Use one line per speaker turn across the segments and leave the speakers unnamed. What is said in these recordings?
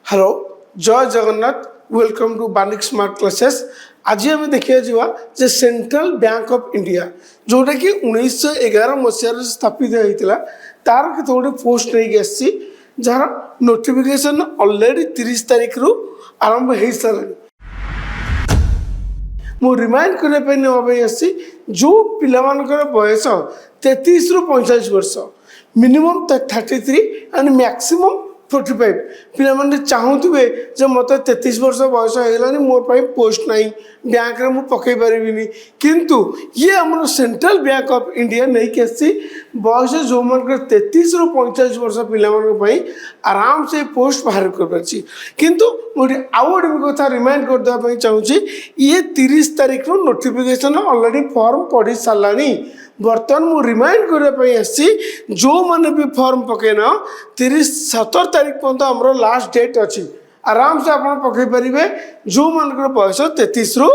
Hello जय Jagannath welcome to Banik smart classes. आज आम देखा जे सेंट्रल बैंक ऑफ इंडिया जोटा कि 1911 मसीह स्थापित होता तार के गोटे पोस्ट नहीं आसी जार नोटिफिकेशन ऑलरेडी 30 तारीख रु आरंभ हो सारा। मु रिमाइंड करने आसी जो पिलामानकर बयस 33 रु 45 वर्ष मिनिमम 33 एंड मैक्सिमम 45 पिला माने चाहूवे जे मत 33 वर्ष बयस होगा मोर पोस्ट नहीं बैंक रे मु पकई पारिनी किंतु ये आम सेंट्रल बैंक ऑफ इंडिया नहीं कि बयस जो मन 33 रु 45 वर्ष पिला आराम से पोस्ट बाहर कर किंतु मुझे आउ गोटे कथा रिमाइंड करदेवाई चाहूँगी ये 30 तारीख रु नोटिफिकेशन ऑलरेडी फॉर्म पढ़ी सारा बर्तमान मु रिमाइंड करने जो मैंने भी फॉर्म पकईन 17 तारीख पर्यंत आमर लास्ट डेट अच्छी आराम से आप पकई पारे जो मान बयस 33 रु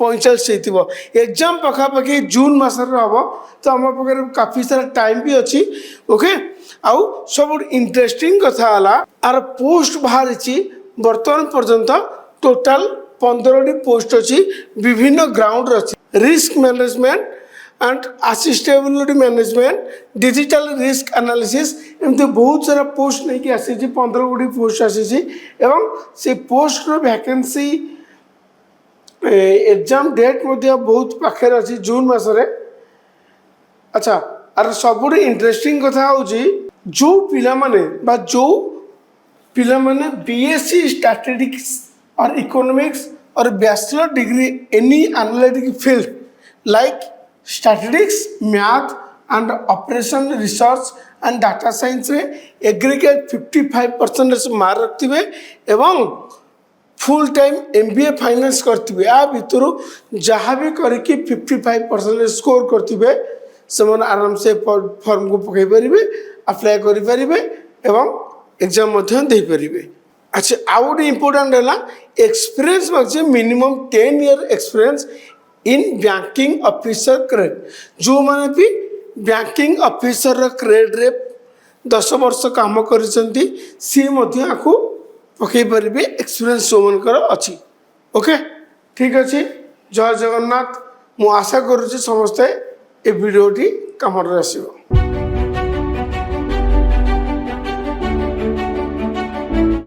45 हो एग्जाम पखापाखि जून मसर हम तो आम पाखे काफी सारा टाइम भी अच्छी ओके आउ सब इंटरेस्टिंग कथा आर पोस्ट बाहरी बर्तमान पर्यंत टोटाल 15 पोस्ट अच्छी विभिन्न ग्राउंड अच्छी risk management and sustainability management digital risk analysis एमती बहुत सारा पोस्ट नहीं कि आसी 15 गुड़ी पोस्ट आसी से पोस्ट वैकेंसी एग्जाम डेट बहुत पाखे अच्छी जून मसरे। अच्छा आर सब इंटरेस्टिंग कथा हूँ जो पिला माने बा जो पिला माने बीएससी स्टैटिस्टिक्स और इकोनॉमिक्स और bachelor degree any analytic field like statistics math and operation research and data science रे एग्रीगेट 55% मार्क रखिए एवं फुल टाइम एमबीए फाइनेंस करथिबे आ भितर जहाँ भी करके 55% स्कोर करथिबे से आराम से फॉर्म को पकई पारे अप्लाई करि पारिबे एवं एग्जाम मध्य दे पारिबे। अच्छा आउ गोटे इम्पोर्टाट है एक्सपीरियंस मांगे minimum 10 year experience in banking officer क्रेड जो माने भी बैंकिंग ऑफिसर क्रेड रे 10 वर्ष काम करिसेंती सी मध्य आकु पकई पारे एक्सपीरियंस जो मनकर अच्छी ओके ठीक अच्छे। जय जगन्नाथ मु आशा करुच्ची समस्ते ए वीडियोटी काम आसो।